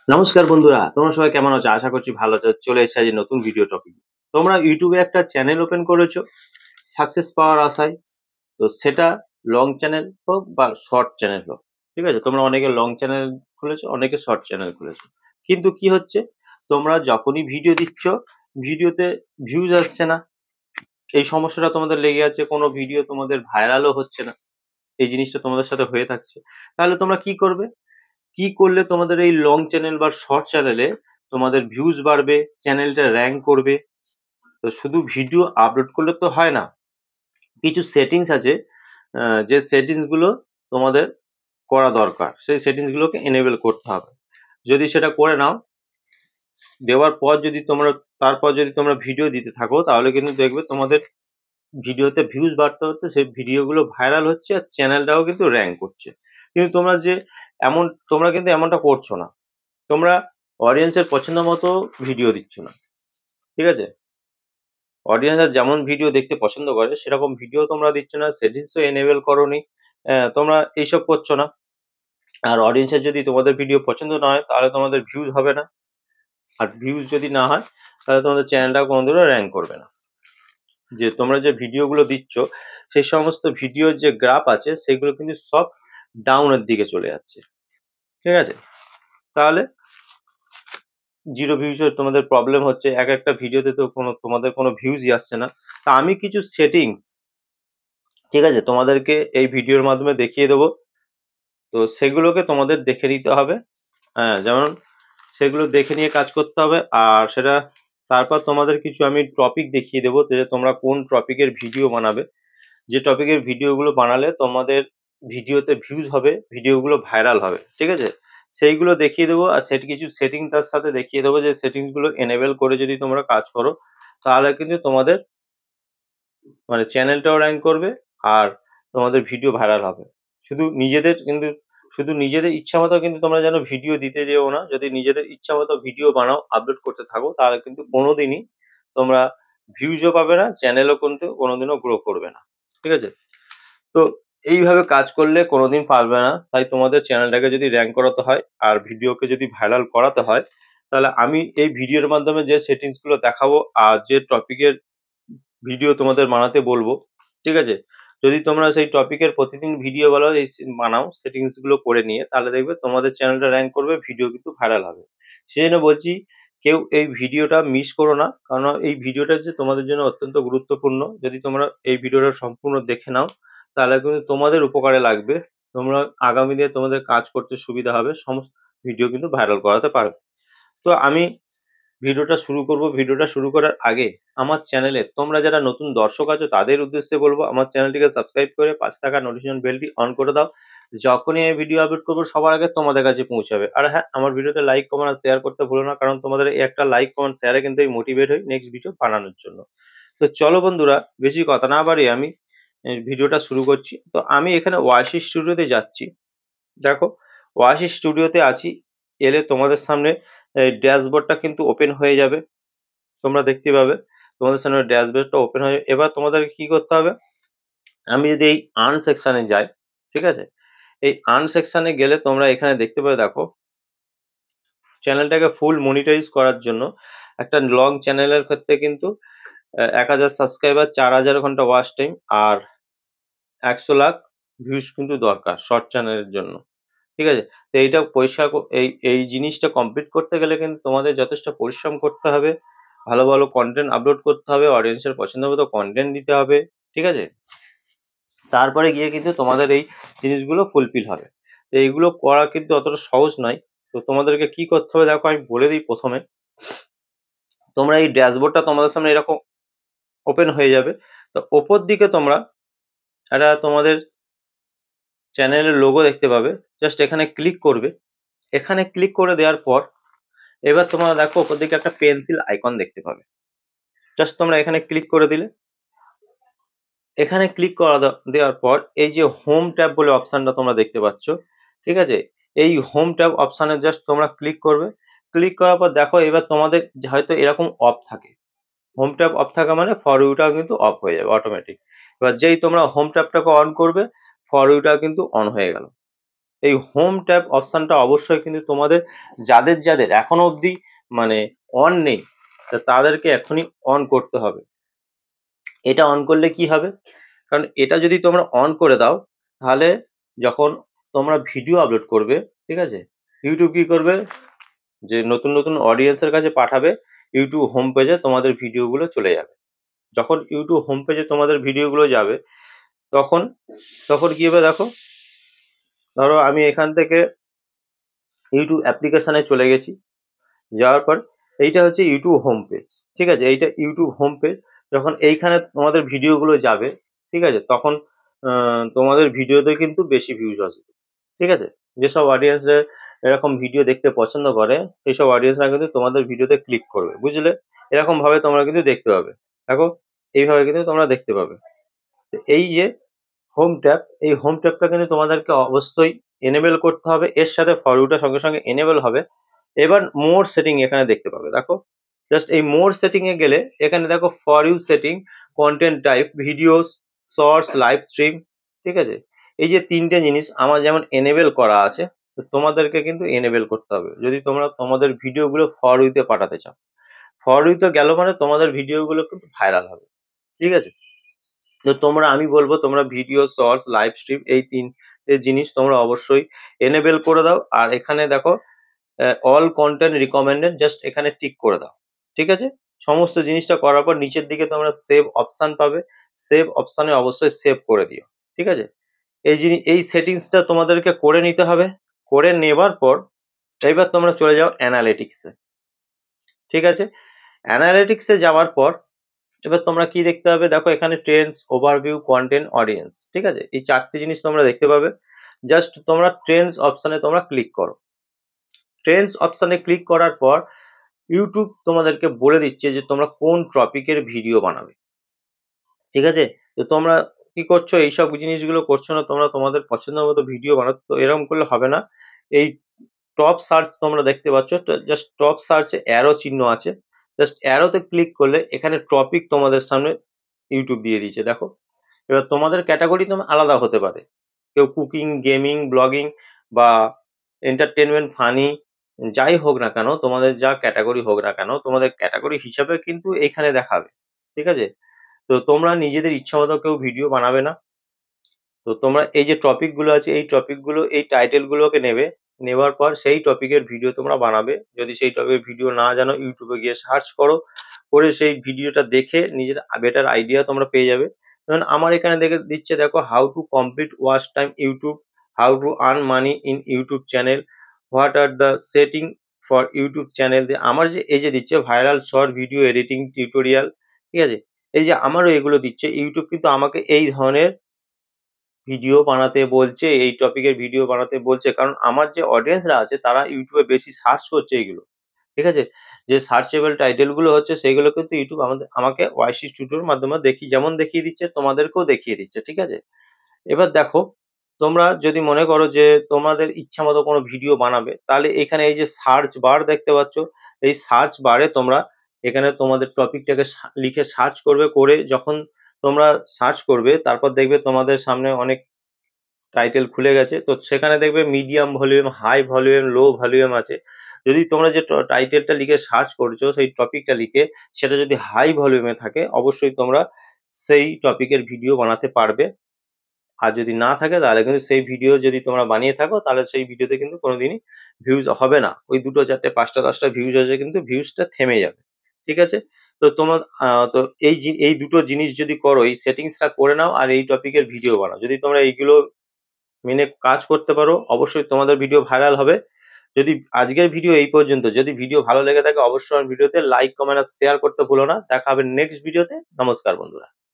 নমস্কার বন্ধুরা, তোমরা সবাই কেমন আছো? আশা করছি ভালো আছো। চলে এসেছে আজ নতুন ভিডিও টপিক। তোমরা ইউটিউবে একটা চ্যানেল ওপেন করেছো সাকসেস পাওয়ার আশায়। তো সেটা লং চ্যানেল হোক বা শর্ট চ্যানেল হোক, ঠিক আছে? তোমরা অনেকে লং চ্যানেল খুলেছো, অনেকে শর্ট চ্যানেল খুলেছো। কিন্তু কি হচ্ছে, তোমরা যখনই ভিডিও দিচ্ছ, ভিডিওতে ভিউজ আসছে না। এই সমস্যাটা তোমাদের লেগে আছে। কোনো ভিডিও তোমাদের ভাইরালও হচ্ছে না। এই জিনিসটা তোমাদের সাথে হয়ে থাকছে। তাহলে তোমরা কি করবে? কি করলে তোমাদের এই লং চ্যানেল বা শর্ট চ্যানেলে তোমাদের ভিউজ বাড়বে, চ্যানেলটা র্যাঙ্ক করবে? তো শুধু ভিডিও আপলোড করলে তো হয় না। কিছু সেটিংস আছে, যে সেটিংস গুলো তোমাদের করা দরকার। সেই সেটিংস গুলোকে এনেবল করতে হবে। যদি সেটা করে নাও, দেওয়ার পর যদি তোমরা তারপর যদি তোমরা ভিডিও দিতে থাকো, তাহলে কিন্তু দেখবে তোমাদের ভিডিওতে ভিউজ বাড়তে হতে সেই ভিডিওগুলো ভাইরাল হচ্ছে আর চ্যানেলটাও কিন্তু র্যাঙ্ক করছে। কিন্তু তোমরা কিন্তু এমনটা করছো না। তোমরা অডিয়েন্সের পছন্দ মতো ভিডিও দিচ্ছ না, ঠিক আছে? অডিয়েন্সরা যেমন ভিডিও দেখতে পছন্দ করে সেরকম ভিডিও তোমরা দিচ্ছ না, সেটিংসও এনেবল করোনি। তোমরা এইসব করছো না। আর অডিয়েন্সের যদি তোমাদের ভিডিও পছন্দ না হয়, তাহলে তোমাদের ভিউজ হবে না। আর ভিউজ যদি না হয়, তাহলে তোমাদের চ্যানেলটা কোনোদিনও র্যাঙ্ক করবে না। যে তোমরা যে ভিডিওগুলো দিচ্ছ, সেই সমস্ত ভিডিওর যে গ্রাফ আছে সেগুলো কিন্তু সব ডাউনের দিকে চলে যাচ্ছে, ঠিক আছে? তাহলে জিরো ভিউজের তোমাদের প্রবলেম হচ্ছে। এক একটা ভিডিওতে তো তোমাদের কোনো ভিউজই আসছে না। তা আমি কিছু সেটিংস, ঠিক আছে, তোমাদেরকে এই ভিডিওর মাধ্যমে দেখিয়ে দেবো। তো সেগুলোকে তোমাদের দেখে নিতে হবে। হ্যাঁ, যেমন সেগুলো দেখে নিয়ে কাজ করতে হবে। আর সেটা তারপর তোমাদের কিছু আমি টপিক দেখিয়ে দেবো, যে তোমরা কোন টপিকের ভিডিও বানাবে। যে টপিকের ভিডিওগুলো বানালে তোমাদের ভিডিওতে ভিউজ হবে, ভিডিওগুলো ভাইরাল হবে, ঠিক আছে? সেইগুলো দেখিয়ে দেবো। আর কিছু সেটিং তার সাথে দেখিয়ে দেবো, যে সেটিংস গুলো এনেবল করে যদি তোমরা কাজ করো, তাহলে কিন্তু তোমাদের মানে চ্যানেলটাও র্যাঙ্ক করবে আর তোমাদের ভিডিও ভাইরাল হবে। শুধু নিজেদের কিন্তু শুধু নিজেদের ইচ্ছা মতো কিন্তু তোমরা যেন ভিডিও দিতে যেও না। যদি নিজেদের ইচ্ছা মতো ভিডিও বানাও, আপলোড করতে থাকো, তাহলে কিন্তু কোনোদিনই তোমরা ভিউজও পাবে না, চ্যানেলও কিন্তু কোনোদিনও গ্রো করবে না, ঠিক আছে? তো এইভাবে কাজ করলে কোনোদিন পারবে না। তাই তোমাদের চ্যানেলটাকে যদি র্যাঙ্ক করাতে হয় আর ভিডিওকে যদি ভাইরাল করাতে হয়, তাহলে আমি এই ভিডিওর মাধ্যমে যে সেটিংস গুলো দেখাবো আর যে টপিকের ভিডিও তোমাদের বানাতে বলবো, ঠিক আছে? যদি তোমরা সেই টপিকের প্রতিদিন ভিডিও বানাও সেটিংস গুলো করে নিয়ে, তাহলে দেখবে তোমাদের চ্যানেলটা র্যাঙ্ক করবে, ভিডিও কিন্তু ভাইরাল হবে। সেই জন্য বলছি, কেউ এই ভিডিওটা মিস করো না, কারণ এই ভিডিওটা যে তোমাদের জন্য অত্যন্ত গুরুত্বপূর্ণ। যদি তোমরা এই ভিডিওটা সম্পূর্ণ দেখে নাও, তাহলে কিন্তু তোমাদের উপকারে লাগবে। তোমরা আগামী দিনে তোমাদের কাজ করতে সুবিধা হবে, সমস্ত ভিডিও কিন্তু ভাইরাল করাতে পারবে। তো আমি ভিডিওটা শুরু করব। ভিডিওটা শুরু করার আগে আমার চ্যানেলে তোমরা যারা নতুন দর্শক আছো, তাদের উদ্দেশ্যে বলবো আমার চ্যানেলটিকে সাবস্ক্রাইব করে পাশে থাকা নোটিফিকেশন বেলটি অন করে দাও। যখনই আমি ভিডিও আপলোড করবো, সবার আগে তোমাদের কাছে পৌঁছাবে। আর হ্যাঁ, আমার ভিডিওতে লাইক, কমেন্ট আর শেয়ার করতে ভুলো না, কারণ তোমাদের এই একটা লাইক, কমেন্ট, শেয়ারে কিন্তু আমি মোটিভেট হই নেক্সট ভিডিও বানানোর জন্য। তো চলো বন্ধুরা, বেশি কথা না বাড়িয়ে আমি ভিডিওটা শুরু করছি। তো আমি এখানে ওয়াইসি স্টুডিওতে যাচ্ছি। দেখো, ওয়াইসি স্টুডিওতে আছি। এলে তোমাদের সামনে এই ড্যাশবোর্ডটা কিন্তু ওপেন হয়ে যাবে। তোমরা দেখতে পাবে তোমাদের সামনে ড্যাশবোর্ডটা ওপেন হয়ে। এবার তোমাদেরকে কি করতে হবে, আমি যদি এই আর্ন সেকশনে যাই, ঠিক আছে? এই আর্ন সেকশনে গেলে তোমরা এখানে দেখতে পাবে, দেখো, চ্যানেলটাকে ফুল মনিটাইজ করার জন্য একটা লং চ্যানেলের ক্ষেত্রে কিন্তু 1000 সাবস্ক্রাইবার, 4000 ঘন্টা ওয়াচ টাইম আর 100 লাখ ভিউজ কিন্তু দরকার শর্ট চ্যানেলের জন্য, ঠিক আছে? তো এইটা পরিষ্কার এই এই জিনিসটা কমপ্লিট করতে গেলে কিন্তু তোমাদের যথেষ্ট পরিশ্রম করতে হবে। ভালো ভালো কন্টেন্ট আপলোড করতে হবে, অডিয়েন্সের পছন্দ মতো কন্টেন্ট দিতে হবে, ঠিক আছে? তারপরে গিয়ে কিন্তু তোমাদের এই জিনিসগুলো ফুলফিল হবে। তো এইগুলো করা কিন্তু অতটা সহজ নয়। তো তোমাদেরকে কি করতে হবে, দেখো আমি বলে দিই। প্রথমে তোমরা এই ড্যাশবোর্ডটা তোমাদের সামনে এরকম ওপেন হয়ে যাবে। তো ওপর দিকে তোমরা একটা তোমাদের চ্যানেলের লোগো দেখতে পাবে। জাস্ট এখানে ক্লিক করবে। এখানে ক্লিক করে দেওয়ার পর এবার তোমরা দেখো ওপর দিকে একটা পেন্সিল আইকন দেখতে পাবে। জাস্ট তোমরা এখানে ক্লিক করে দিলে। এখানে ক্লিক করা দেওয়ার পর এই যে হোম ট্যাব বলে অপশনটা তোমরা দেখতে পাচ্ছ, ঠিক আছে? এই হোম ট্যাব অপশনে জাস্ট তোমরা ক্লিক করবে। ক্লিক করার পর দেখো, এবার তোমাদের হয়তো এরকম অফ থাকে। হোম ট্যাব অফ থাকা মানে ফর ইউটা কিন্তু অফ হয়ে যাবে অটোমেটিক। এবার যেই তোমরা হোম ট্যাবটাকে অন করবে, ফর ইউটা কিন্তু অন হয়ে গেল। এই হোম ট্যাব অপশনটা অবশ্যই কিন্তু তোমাদের যাদের যাদের এখনো অবধি মানে অন নেই, তা তাদেরকে এখনই অন করতে হবে। এটা অন করলে কি হবে, কারণ এটা যদি তোমরা অন করে দাও, তাহলে যখন তোমরা ভিডিও আপলোড করবে, ঠিক আছে, ইউটিউব কি করবে, যে নতুন নতুন অডিয়েন্সের কাছে পাঠাবে, ইউটিউব হোম পেজে তোমাদের ভিডিওগুলো চলে যাবে। যখন ইউটিউব হোম পেজে তোমাদের ভিডিওগুলো যাবে, তখন তখন কি হবে দেখো, ধরো আমি এখান থেকে ইউটিউব অ্যাপ্লিকেশনে চলে গেছি, যাওয়ার পর এইটা হচ্ছে ইউটিউব হোম পেজ, ঠিক আছে, এইটা ইউটিউব হোম পেজ। যখন এইখানে তোমাদের ভিডিওগুলো যাবে, ঠিক আছে, তখন তোমাদের ভিডিওতে কিন্তু বেশি ভিউজ আসবে, ঠিক আছে। যেসব অডিয়েন্সরা এরকম ভিডিও দেখতে পছন্দ করে, সেইসব অডিয়েন্সরা কিন্তু তোমাদের ভিডিওতে ক্লিক করবে, বুঝলে। এরকম ভাবে তোমরা কিন্তু দেখতে পাবে, দেখো, এইভাবে কিন্তু তোমরা দেখতে পাবে। তো এই যে হোম ট্যাব, এই হোম ট্যাবটা কিন্তু তোমাদেরকে অবশ্যই এনেবেল করতে হবে, এর সাথে ফর ইউটা সঙ্গে সঙ্গে এনেবেল হবে। এবার মোর সেটিং এখানে দেখতে পাবে, দেখো, জাস্ট এই মোর সেটিং এ গেলে এখানে দেখো for you setting, content type, videos, shorts, live stream, ঠিক আছে। এই যে তিনটে জিনিস আমার যেমন এনেবেল করা আছে, তো তোমাদেরকে কিন্তু এনেবেল করতে হবে যদি তোমরা তোমাদের ভিডিওগুলো ফর ইউতে পাঠাতে চাও। ফর ইউতে গেল মানে তোমাদের ভিডিওগুলো কিন্তু ভাইরাল হবে, ঠিক আছে। তো তোমরা, আমি বলবো তোমরা ভিডিও, শর্টস, লাইভ স্ট্রিম, এই তিনটে জিনিস তোমরা অবশ্যই এনেবেল করে দাও। আর এখানে দেখো অল কন্টেন্ট রিকমেন্ডেড, জাস্ট এখানে টিক করে দাও, ঠিক আছে। সমস্ত জিনিসটা করার পর নিচের দিকে তোমরা সেভ অপশন পাবে, সেভ অপশনে অবশ্যই সেভ করে দিও, ঠিক আছে। এই জিনিস, এই সেটিংসটা তোমাদেরকে করে নিতে হবে। করে নেবার পর এবার তোমরা চলে যাও অ্যানালিটিক্সে, ঠিক আছে। অ্যানালিটিক্সে যাওয়ার পর এবার তোমরা কি দেখতে পাবে, দেখো এখানে ট্রেন্ডস, ওভারভিউ, কন্টেন্ট, অডিয়েন্স, ঠিক আছে, এই চারটে জিনিস তোমরা দেখতে পাবে। জাস্ট তোমরা ট্রেন্ডস অপশনে তোমরা ক্লিক করো। ট্রেন্ডস অপশনে ক্লিক করার পর ইউটিউব তোমাদেরকে বলে দিচ্ছে যে তোমরা কোন টপিকের ভিডিও বানাবে, ঠিক আছে। তো তোমরা কি করছো, এইসব জিনিসগুলো করছো না, তোমরা তোমাদের পছন্দ মতো ভিডিও বানাচ্ছ, তো এরকম করলে হবে না। এই টপ সার্চ তোমরা দেখতে পাচ্ছ, জাস্ট টপ সার্চে অ্যারো চিহ্ন আছে, জাস্ট অ্যারোতে ক্লিক করলে এখানে টপিক তোমাদের সামনে ইউটিউব দিয়ে দিয়েছে, দেখো। এবার তোমাদের ক্যাটাগরি তোমার আলাদা হতে পারে, কেউ কুকিং, গেমিং, ব্লগিং বা এন্টারটেনমেন্ট, ফানি, যাই হোক না কেন, তোমাদের যা ক্যাটাগরি হোক না কেন, তোমাদের ক্যাটাগরি হিসাবে কিন্তু এখানে দেখাবে, ঠিক আছে। তো তোমরা নিজেদের ইচ্ছা মতো কেউ ভিডিও বানাবে না। তো তোমরা এই যে টপিক গুলো আছে, এই টপিক গুলো, এই টাইটেল গুলোকে নেবে, নেওয়ার পর সেই টপিকের ভিডিও তোমরা বানাবে। যদি সেই টপিকের ভিডিও না জানো, ইউটিউবে গিয়ে সার্চ করো, করে সেই ভিডিওটা দেখে নিজের বেটার আইডিয়া তোমরা পেয়ে যাবে। যেমন আমার এখানে দেখে দিচ্ছে, দেখো, how to complete watch time YouTube, how to earn money in YouTube channel, what are the setting for YouTube channel. আমার যে এই যে দিচ্ছে viral short video editing tutorial, ঠিক আছে, এই যে আমারও এগুলো দিচ্ছে। ইউটিউব কিন্তু আমাকে এই ধরনের ভিডিও বানাতে বলছে, এই টপিকের ভিডিও বানাতে বলছে, কারণ আমার যে অডিয়েন্সরা আছে তারা ইউটিউবে বেশি সার্চ করছে এগুলো, ঠিক আছে। যে সার্চেবল টাইটেল গুলো হচ্ছে সেইগুলো কিন্তু ইউটিউব আমাকে ওয়াইসি স্টুডিওর মাধ্যমে যেমন দেখিয়ে দিচ্ছে, তোমাদেরকেও দেখিয়ে দিচ্ছে, ঠিক আছে। এবার দেখো, তোমরা যদি মনে করো যে তোমাদের ইচ্ছা মতো কোনো ভিডিও বানাবে, তাহলে এখানে এই যে সার্চ বার দেখতে পাচ্ছ, এই সার্চ বারে তোমরা এখানে তোমাদের টপিকটাকে লিখে সার্চ করবে, করে যখন তোমরা সার্চ করবে, তারপর দেখবে তোমাদের সামনে অনেক টাইটেল খুলে গেছে। তো সেখানে দেখবে medium volume, high volume, low volume আছে। যদি তোমরা যে টাইটেলটা লিখে সার্চ করছো, সেই টপিকটা লিখে, সেটা যদি হাই ভলিউমে থাকে, অবশ্যই তোমরা সেই টপিকের ভিডিও বানাতে পারবে। আর যদি না থাকে, তাহলে কিন্তু সেই ভিডিও যদি তোমরা বানিয়ে থাকো, তাহলে সেই ভিডিওতে কিন্তু কোনোদিনই ভিউজ হবে না। ওই 2টো 4টে 5টা 10টা ভিউজ আছে, কিন্তু ভিউজটা থেমে যাবে, ঠিক আছে। তো তোমার তো এই দুটো জিনিস যদি করো, এই সেটিংসটা করে নাও, আর এই টপিকের ভিডিও বানাও, যদি তোমরা এইগুলো মেনে কাজ করতে পারো, অবশ্যই তোমাদের ভিডিও ভাইরাল হবে। যদি আজকের ভিডিও এই পর্যন্ত, যদি ভিডিও ভালো লেগে থাকে, অবশ্যই আমার ভিডিওতে লাইক, কমেন্ট আর শেয়ার করতে ভুলো না। দেখা হবে নেক্সট ভিডিওতে। নমস্কার বন্ধুরা।